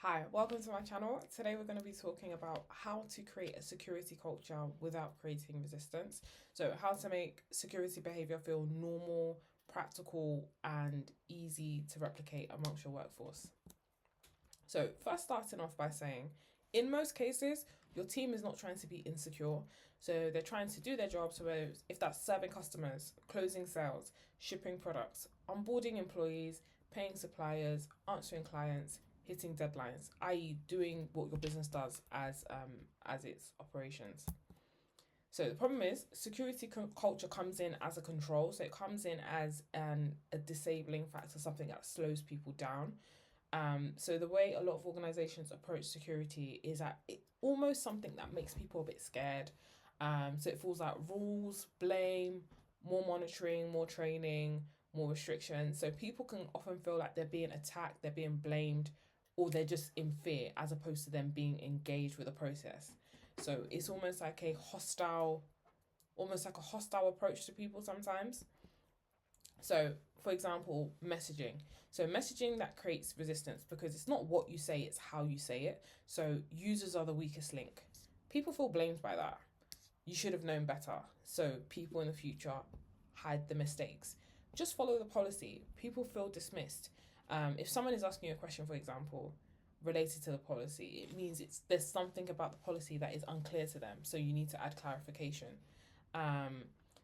Hi, welcome to my channel. Today we're going to be talking about how to create a security culture without creating resistance. So how to make security behavior feel normal, practical, and easy to replicate amongst your workforce. So first, starting off by saying, in most cases, your team is not trying to be insecure. So they're trying to do their job. So if that's serving customers, closing sales, shipping products, onboarding employees, paying suppliers, answering clients, hitting deadlines, i.e., doing what your business does as its operations. So the problem is security culture comes in as a control. So it comes in as a disabling factor, something that slows people down. So the way a lot of organizations approach security is that it's almost something that makes people a bit scared. So it falls like rules, blame, more monitoring, more training, more restrictions. So people can often feel like they're being attacked, they're being blamed, or they're just in fear as opposed to them being engaged with the process. So it's almost like a hostile approach to people sometimes. So, for example, messaging. So, messaging that creates resistance because it's not what you say, it's how you say it. So, users are the weakest link. People feel blamed by that. You should have known better. So, people in the future hide the mistakes. Just follow the policy. People feel dismissed. If someone is asking you a question, for example, related to the policy, it means there's something about the policy that is unclear to them. So, you need to add clarification.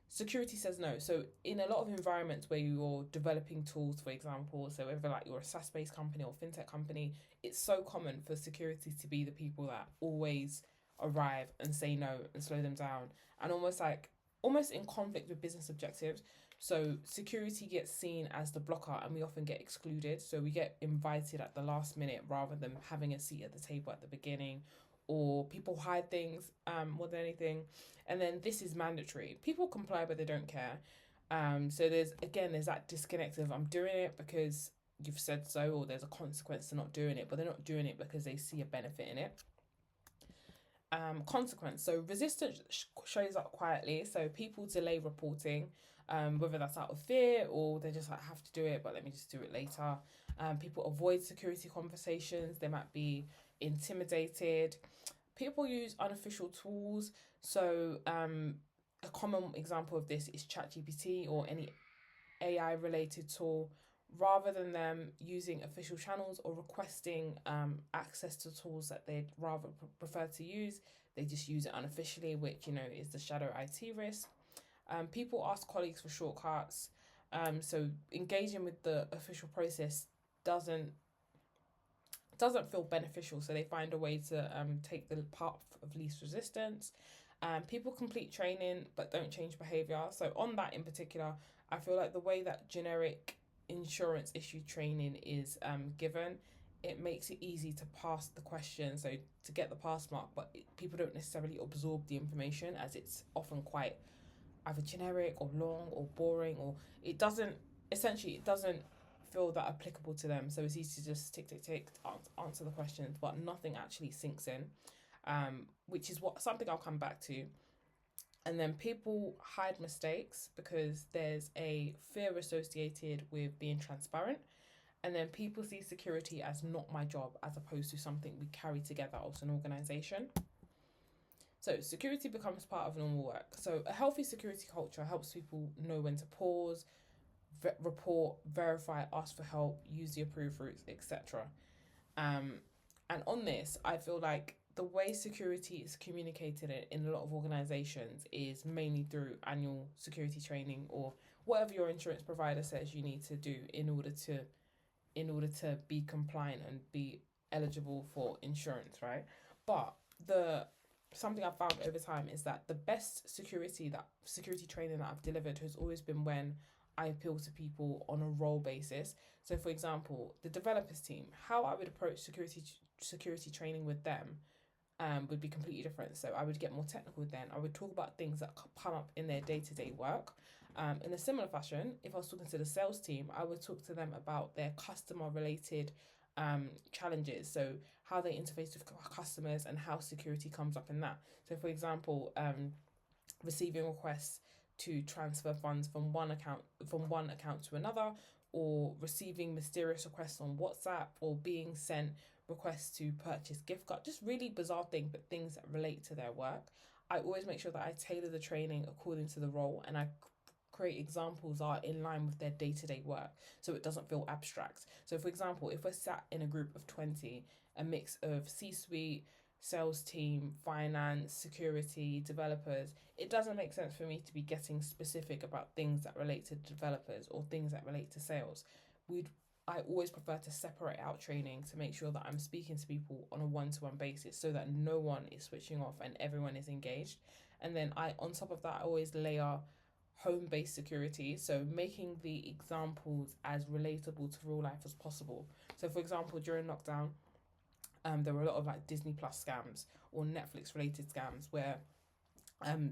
Security says no. So in a lot of environments where you're developing tools, for example, so whether like you're a SaaS-based company or fintech company, it's so common for security to be the people that always arrive and say no and slow them down, and almost in conflict with business objectives. So security gets seen as the blocker and we often get excluded. So we get invited at the last minute rather than having a seat at the table at the beginning, or people hide things more than anything. And then this is mandatory. People comply, but they don't care. So there's that disconnect of I'm doing it because you've said so, or there's a consequence to not doing it, but they're not doing it because they see a benefit in it. Consequence. So resistance shows up quietly. So people delay reporting, whether that's out of fear or they just like have to do it, but let me just do it later. People avoid security conversations. They might be intimidated. People use unofficial tools. So a common example of this is ChatGPT or any AI related tool. Rather than them using official channels or requesting access to tools that they'd rather prefer to use, they just use it unofficially, which is the shadow IT risk. People ask colleagues for shortcuts. So engaging with the official process doesn't feel beneficial. So they find a way to take the path of least resistance. People complete training but don't change behavior. So on that in particular, I feel like the way that generic insurance issue training is given, it makes it easy to pass the question, so to get the pass mark, but people don't necessarily absorb the information as it's often quite either generic or long or boring, or it doesn't feel that applicable to them. So it's easy to just tick, answer the questions, but nothing actually sinks in, which is something I'll come back to. And then people hide mistakes because there's a fear associated with being transparent. And then people see security as not my job as opposed to something we carry together as an organization. So security becomes part of normal work. So a healthy security culture helps people know when to pause, report, verify, ask for help, use the approved routes, etc. And on this, I feel like the way security is communicated in a lot of organizations is mainly through annual security training or whatever your insurance provider says you need to do in order to be compliant and be eligible for insurance, right? But something I've found over time is that the best security training that I've delivered has always been when I appeal to people on a role basis. So, for example, the developers team, how I would approach security training with them would be completely different. So I would get more technical then. I would talk about things that come up in their day-to-day work. In a similar fashion, if I was talking to the sales team, I would talk to them about their customer-related challenges. So how they interface with customers and how security comes up in that. So, for example, receiving requests to transfer funds from one account to another, or receiving mysterious requests on WhatsApp, or being sent requests to purchase gift card, just really bizarre things, but things that relate to their work. I always make sure that I tailor the training according to the role, and I create examples that are in line with their day-to-day work, so it doesn't feel abstract. So for example, if we're sat in a group of 20, a mix of C-suite, sales team, finance, security, developers, it doesn't make sense for me to be getting specific about things that relate to developers or things that relate to sales. I always prefer to separate out training to make sure that I'm speaking to people on a one-to-one basis so that no one is switching off and everyone is engaged. And then on top of that, I always layer home-based security, so making the examples as relatable to real life as possible. So for example, during lockdown, there were a lot of like Disney Plus scams or Netflix related scams um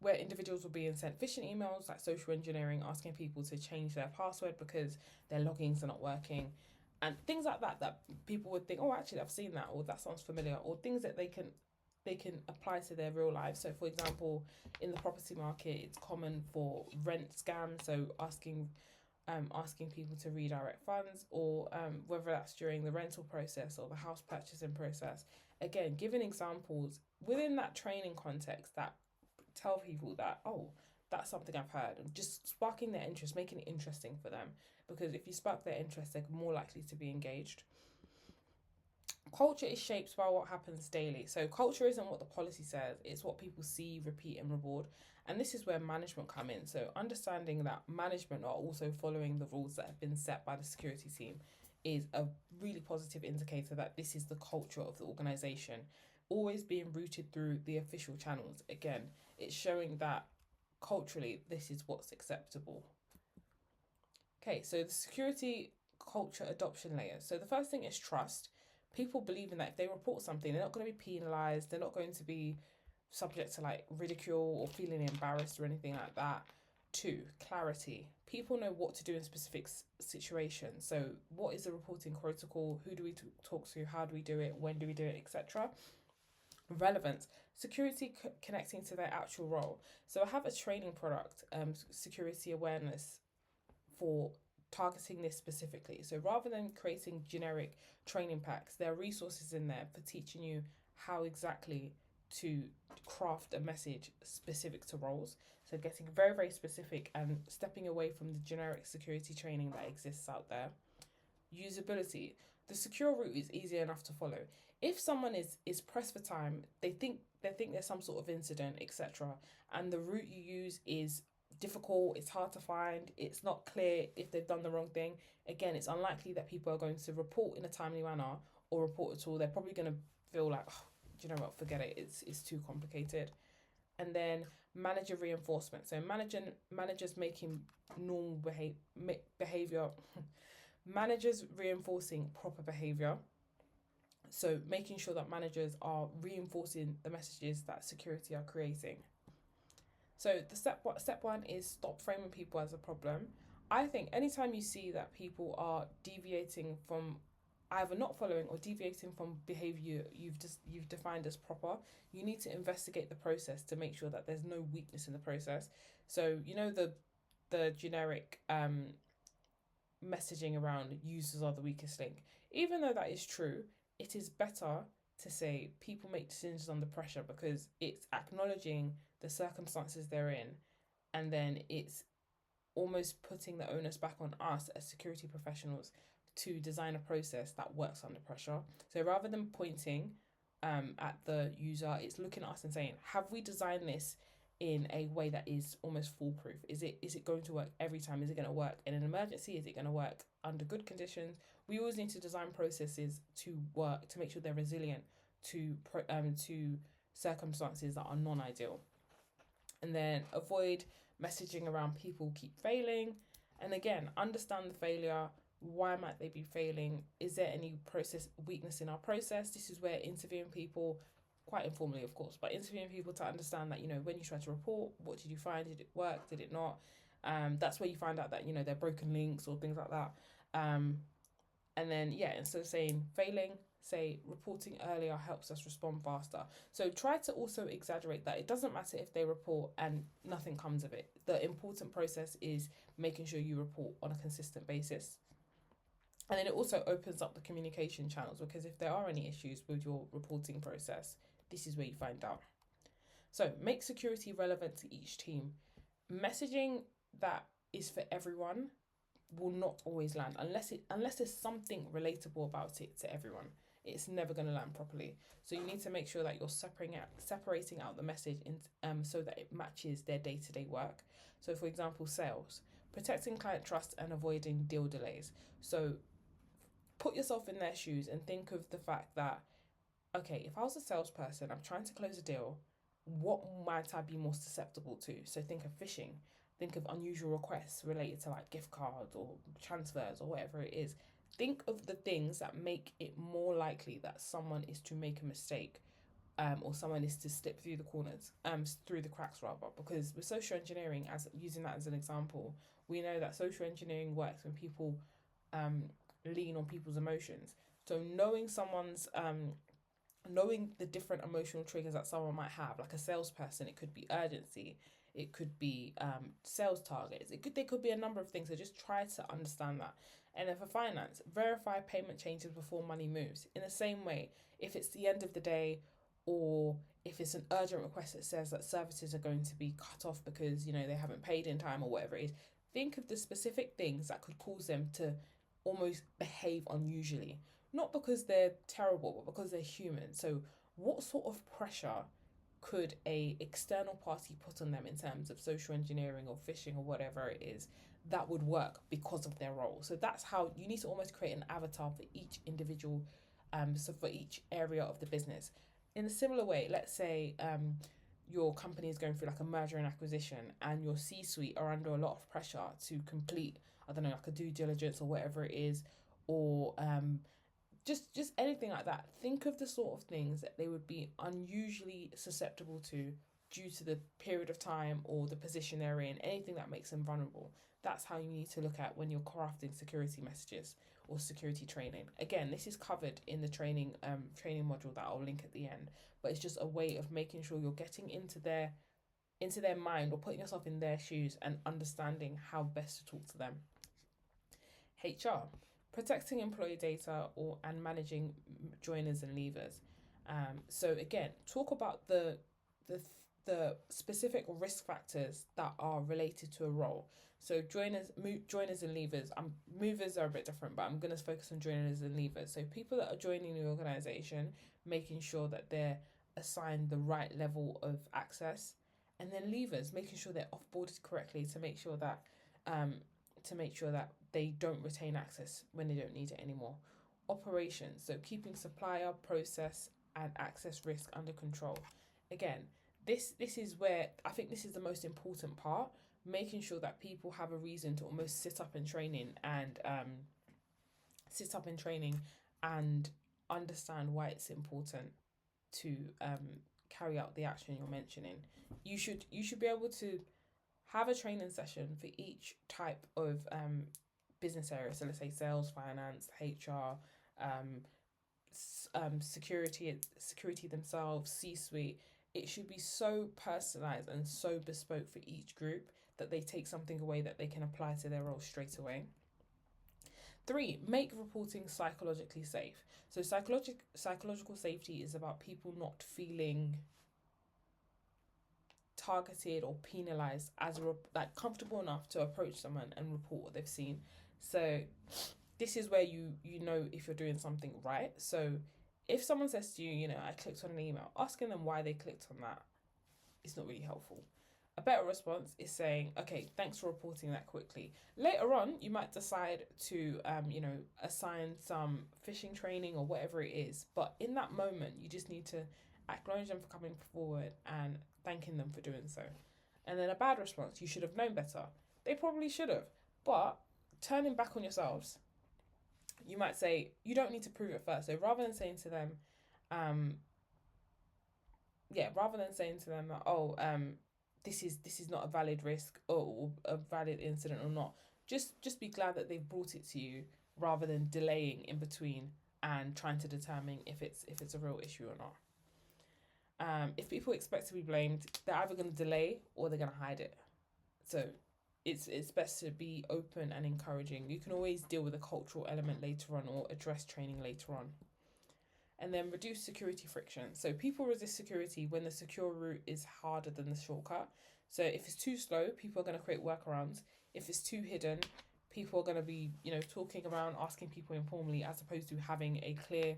where individuals were being sent phishing emails, like social engineering, asking people to change their password because their logins are not working, and things like that, that people would think, oh, actually I've seen that, or that sounds familiar, or things that they can apply to their real life. So for example, in the property market, it's common for rent scams, so asking people to redirect funds, or whether that's during the rental process or the house purchasing process. Again, giving examples within that training context that tell people that, oh, that's something I've heard, and just sparking their interest, making it interesting for them. Because if you spark their interest, they're more likely to be engaged. Culture is shaped by what happens daily. So culture isn't what the policy says, it's what people see, repeat, and reward. And this is where management come in. So understanding that management are also following the rules that have been set by the security team is a really positive indicator that this is the culture of the organization, always being rooted through the official channels. Again, it's showing that culturally this is what's acceptable. Okay, so the security culture adoption layers. So the first thing is trust. People believing that if they report something, they're not going to be penalized, they're not going to be subject to like ridicule or feeling embarrassed or anything like that. 2, clarity. People know what to do in specific situations. So what is the reporting protocol? Who do we talk to? How do we do it? When do we do it? Etc. Relevance. Security connecting to their actual role. So I have a training product, security awareness, for targeting this specifically. So rather than creating generic training packs, there are resources in there for teaching you how exactly to craft a message specific to roles. So getting very, very specific and stepping away from the generic security training that exists out there. Usability. The secure route is easy enough to follow. If someone is pressed for time, they think there's some sort of incident, etc., and the route you use is difficult, it's hard to find, it's not clear if they've done the wrong thing, again, it's unlikely that people are going to report in a timely manner or report at all. They're probably going to feel like, oh, do you know what, forget it, it's too complicated. And then manager reinforcement. So managers making normal behavior managers reinforcing proper behavior. So making sure that managers are reinforcing the messages that security are creating. So the step one is stop framing people as a problem. I think anytime you see that people are deviating from either not following or deviating from behaviour you've defined as proper, you need to investigate the process to make sure that there's no weakness in the process. So you know the generic messaging around users are the weakest link. Even though that is true, it is better to say people make decisions under pressure, because it's acknowledging the circumstances they're in, and then it's almost putting the onus back on us as security professionals to design a process that works under pressure. So rather than pointing at the user, it's looking at us and saying, have we designed this in a way that is almost foolproof? Is it going to work every time? Is it going to work in an emergency? Is it going to work under good conditions? We always need to design processes to work, to make sure they're resilient to circumstances that are non-ideal. And then avoid messaging around people keep failing. And again, understand the failure. Why might they be failing? Is there any process weakness in our process? This is where interviewing people, quite informally of course, but interviewing people to understand that, when you try to report, what did you find? Did it work? Did it not? That's where you find out that, they're broken links or things like that. And then, instead of saying failing, say reporting earlier helps us respond faster. So try to also exaggerate that. It doesn't matter if they report and nothing comes of it. The important process is making sure you report on a consistent basis. And then it also opens up the communication channels, because if there are any issues with your reporting process, this is where you find out. So make security relevant to each team. Messaging that is for everyone will not always land unless there's something relatable about it to everyone. It's never going to land properly. So you need to make sure that you're separating out the message so that it matches their day-to-day work. So for example, sales, protecting client trust and avoiding deal delays. So put yourself in their shoes and think of the fact that, okay, if I was a salesperson, I'm trying to close a deal, what might I be more susceptible to? So think of phishing, think of unusual requests related to like gift cards or transfers or whatever it is. Think of the things that make it more likely that someone is to make a mistake, or someone is to slip through the corners, through the cracks rather. Because with social engineering, as using that as an example, we know that social engineering works when people lean on people's emotions. So knowing the different emotional triggers that someone might have, like a salesperson, it could be urgency, it could be sales targets, there could be a number of things. So just try to understand that. And then for finance, verify payment changes before money moves. In the same way, if it's the end of the day, or if it's an urgent request that says that services are going to be cut off because they haven't paid in time or whatever it is, think of the specific things that could cause them to almost behave unusually. Not because they're terrible, but because they're human. So what sort of pressure could a external party put on them in terms of social engineering or phishing or whatever it is that would work because of their role? So that's how you need to almost create an avatar for each individual, so for each area of the business. In a similar way, let's say your company is going through like a merger and acquisition, and your C-suite are under a lot of pressure to complete, I don't know, like a due diligence or whatever it is, or just anything like that. Think of the sort of things that they would be unusually susceptible to due to the period of time or the position they're in, anything that makes them vulnerable. That's how you need to look at when you're crafting security messages or security training. Again, this is covered in the training module that I'll link at the end, but it's just a way of making sure you're getting into their mind, or putting yourself in their shoes and understanding how best to talk to them. HR, protecting employee data and managing joiners and leavers. So again, talk about the specific risk factors that are related to a role. So joiners and leavers. Movers are a bit different, but I'm going to focus on joiners and leavers. So people that are joining the organization, making sure that they're assigned the right level of access, and then leavers, making sure they're offboarded correctly to make sure that they don't retain access when they don't need it anymore. Operations, so keeping supplier, process, and access risk under control. Again, this is where I think this is the most important part, making sure that people have a reason to almost sit up in training and understand why it's important to carry out the action you're mentioning. You should be able to have a training session for each type of business area. So let's say sales, finance, HR, security themselves, C-suite. It should be so personalized and so bespoke for each group that they take something away that they can apply to their role straight away. 3, make reporting psychologically safe. So psychological safety is about people not feeling targeted or penalized as comfortable enough to approach someone and report what they've seen. So this is where you know if you're doing something right. So if someone says to you, I clicked on an email, asking them why they clicked on that is not really helpful. A better response is saying, okay, thanks for reporting that quickly. Later on, you might decide to, assign some phishing training or whatever it is. But in that moment, you just need to acknowledge them for coming forward and thanking them for doing so. And then a bad response, you should have known better. They probably should have. But turning back on yourselves, you might say, you don't need to prove it first. So rather than saying to them, this is not a valid risk or a valid incident or not, just be glad that they've brought it to you, rather than delaying in between and trying to determine if it's a real issue or not. If people expect to be blamed, they're either going to delay or they're going to hide it. So it's best to be open and encouraging. You can always deal with a cultural element later on or address training later on. And then reduce security friction. So people resist security when the secure route is harder than the shortcut. So if it's too slow, people are going to create workarounds. If it's too hidden, people are going to be, talking around, asking people informally, as opposed to having a clear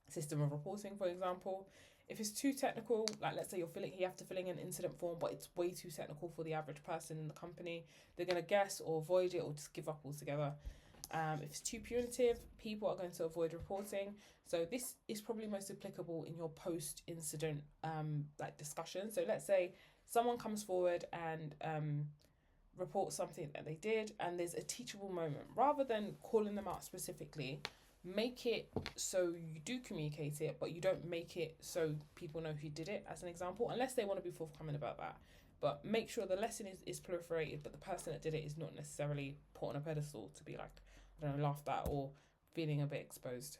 system of reporting, for example. If it's too technical, like let's say you have to fill in an incident form, but it's way too technical for the average person in the company, they're going to guess or avoid it or just give up altogether. If it's too punitive, people are going to avoid reporting. So this is probably most applicable in your post-incident discussion. So let's say someone comes forward and reports something that they did, and there's a teachable moment. Rather than calling them out specifically, make it so you do communicate it, but you don't make it so people know who did it, as an example, unless they want to be forthcoming about that. But make sure the lesson is proliferated, but the person that did it is not necessarily put on a pedestal to be laughed at or feeling a bit exposed.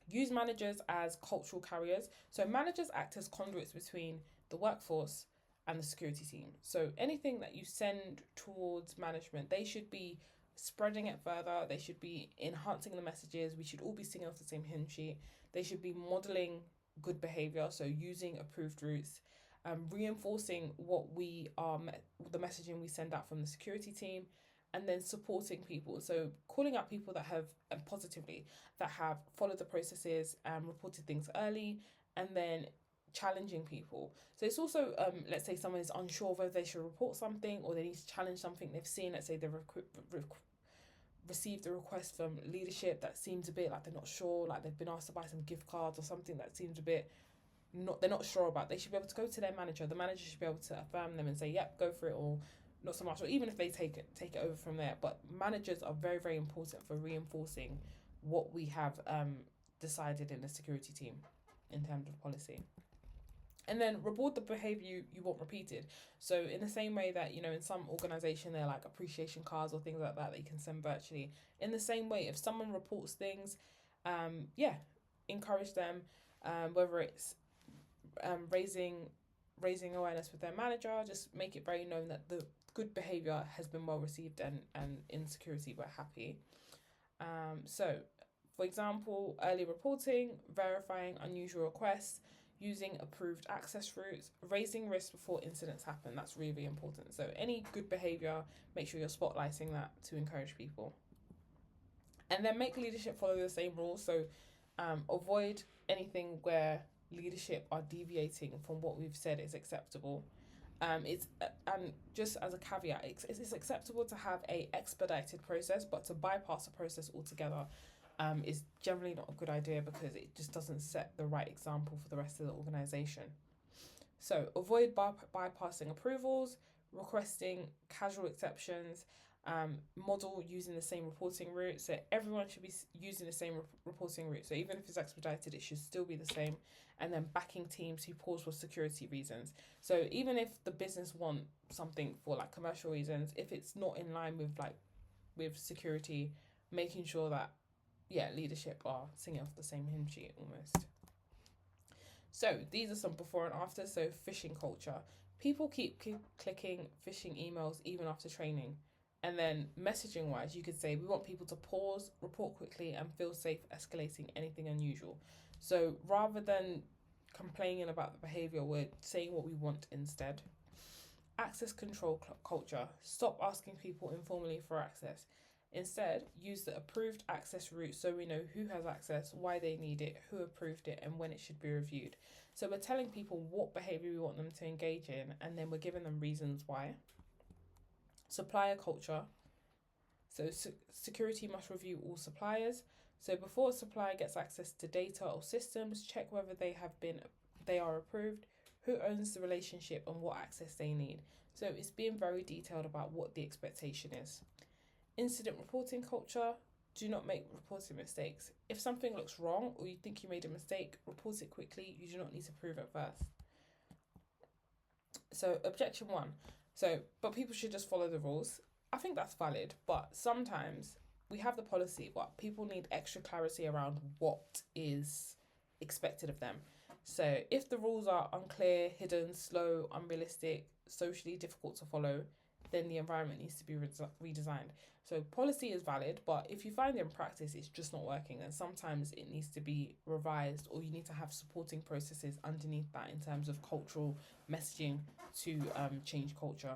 Use managers as cultural carriers. So managers act as conduits between the workforce and the security team. So anything that you send towards management, they should be spreading it further. They should be enhancing the messages. We should all be singing off the same hymn sheet. They should be modeling good behavior, so using approved routes, reinforcing the messaging we send out from the security team, and then supporting people. So calling out people that have, positively, that have followed the processes and reported things early, and then challenging people. So it's also, let's say someone is unsure whether they should report something or they need to challenge something they've seen. Let's say they've received a request from leadership that seems a bit like they're not sure, like they've been asked to buy some gift cards or something that seems a bit they're not sure about. They should be able to go to their manager. The manager should be able to affirm them and say, yep, go for it, or not so much, or even if they take it over from there. But managers are very, very important for reinforcing what we have decided in the security team in terms of policy. And then reward the behaviour you want repeated. So in the same way that, in some organisation they're like appreciation cards or things like that you can send virtually. In the same way, if someone reports things, encourage them, whether it's raising awareness with their manager, just make it very known that the good behaviour has been well received and in security we're happy. So, for example, early reporting, verifying unusual requests, using approved access routes, raising risks before incidents happen. That's really, really important. So any good behaviour, make sure you're spotlighting that to encourage people. And then make leadership follow the same rules. So avoid anything where leadership are deviating from what we've said is acceptable. And just as a caveat, it's acceptable to have a expedited process, but to bypass a process altogether is generally not a good idea, because it just doesn't set the right example for the rest of the organisation. So avoid bypassing approvals, requesting casual exceptions, model using the same reporting route. So everyone should be using the same reporting route. So even if it's expedited, it should still be the same. And then backing teams who pause for security reasons. So even if the business want something for like commercial reasons, if it's not in line with security, making sure that leadership are singing off the same hymn sheet almost. So these are some before and after. So phishing culture. People keep clicking phishing emails even after training. And then messaging wise, you could say we want people to pause, report quickly, and feel safe escalating anything unusual. So rather than complaining about the behaviour, we're saying what we want instead. Access control culture. Stop asking people informally for access. Instead, use the approved access route so we know who has access, why they need it, who approved it, and when it should be reviewed. So we're telling people what behaviour we want them to engage in, and then we're giving them reasons why. Supplier culture. So security must review all suppliers. So before a supplier gets access to data or systems, check whether they are approved, who owns the relationship, and what access they need. So it's being very detailed about what the expectation is. Incident reporting culture. Do not make reporting mistakes. If something looks wrong or you think you made a mistake, report it quickly. You do not need to prove it first. So objection 1. But people should just follow the rules. I think that's valid, but sometimes we have the policy, but people need extra clarity around what is expected of them. So if the rules are unclear, hidden, slow, unrealistic, socially difficult to follow, then the environment needs to be redesigned. So policy is valid, but if you find in practice it's just not working, then sometimes it needs to be revised, or you need to have supporting processes underneath that in terms of cultural messaging to change culture.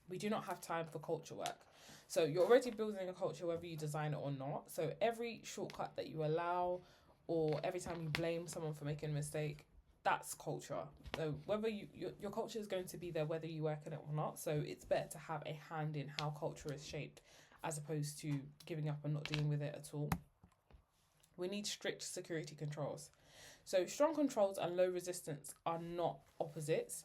We do not have time for culture work. So you're already building a culture whether you design it or not. So every shortcut that you allow, or every time you blame someone for making a mistake, that's culture. So whether your culture is going to be there whether you work on it or not. So it's better to have a hand in how culture is shaped, as opposed to giving up and not dealing with it at all. We need strict security controls. So strong controls and low resistance are not opposites.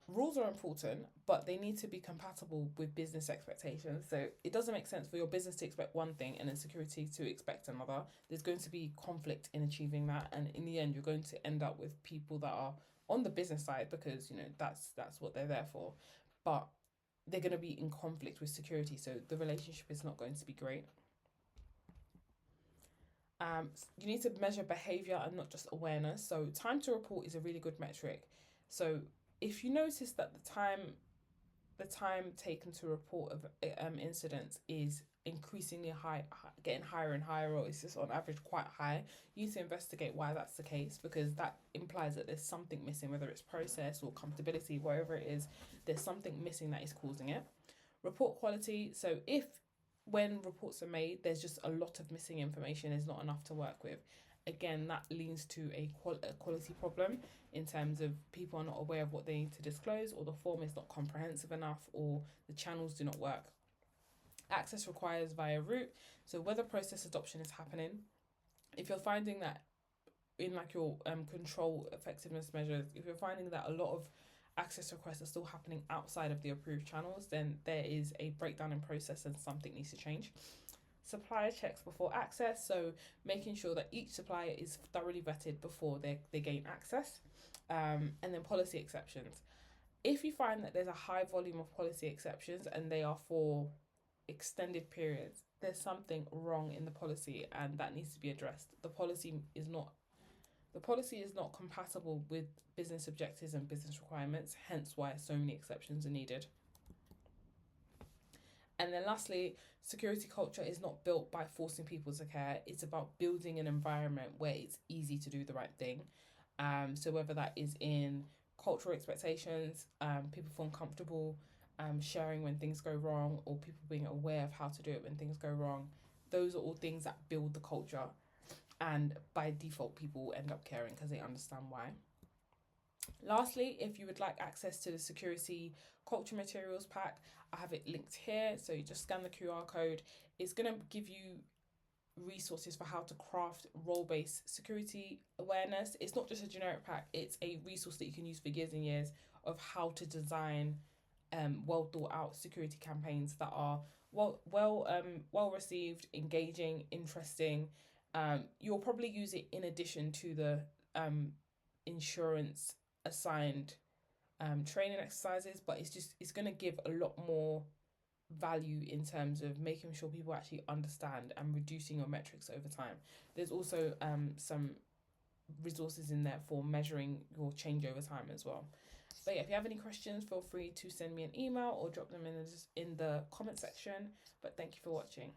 Rules are important, but they need to be compatible with business expectations. So it doesn't make sense for your business to expect one thing and then security to expect another. There's going to be conflict in achieving that, and in the end you're going to end up with people that are on the business side, because that's what they're there for, but they're going to be in conflict with security, so the relationship is not going to be great. You need to measure behaviour and not just awareness. So time to report is a really good metric. So if you notice that the time taken to report of incidents is increasingly high, getting higher and higher, or it's just on average quite high, you need to investigate why that's the case, because that implies that there's something missing, whether it's process or comfortability, whatever it is, there's something missing that is causing it. Report quality. So if when reports are made, there's just a lot of missing information, there's not enough to work with, again, that leads to a quality problem in terms of people are not aware of what they need to disclose, or the form is not comprehensive enough, or the channels do not work. Access requires via route. So whether process adoption is happening, if you're finding that in like your control effectiveness measures, if you're finding that a lot of access requests are still happening outside of the approved channels, then there is a breakdown in process and something needs to change. Supplier checks before access, so making sure that each supplier is thoroughly vetted before they gain access. And then policy exceptions. If you find that there's a high volume of policy exceptions and they are for extended periods, there's something wrong in the policy and that needs to be addressed. The policy is not compatible with business objectives and business requirements, hence why so many exceptions are needed. And then lastly, security culture is not built by forcing people to care. It's about building an environment where it's easy to do the right thing. So whether that is in cultural expectations, people feeling comfortable sharing when things go wrong, or people being aware of how to do it when things go wrong, those are all things that build the culture. And by default, people end up caring because they understand why. Lastly, if you would like access to the security culture materials pack, I have it linked here. So you just scan the QR code. It's going to give you resources for how to craft role-based security awareness. It's not just a generic pack, it's a resource that you can use for years and years of how to design well thought out security campaigns that are well received, engaging, interesting. You'll probably use it in addition to the insurance assigned training exercises, but it's going to give a lot more value in terms of making sure people actually understand and reducing your metrics over time. There's also some resources in there for measuring your change over time as well. But yeah, if you have any questions, feel free to send me an email or drop them in the comment section. But thank you for watching.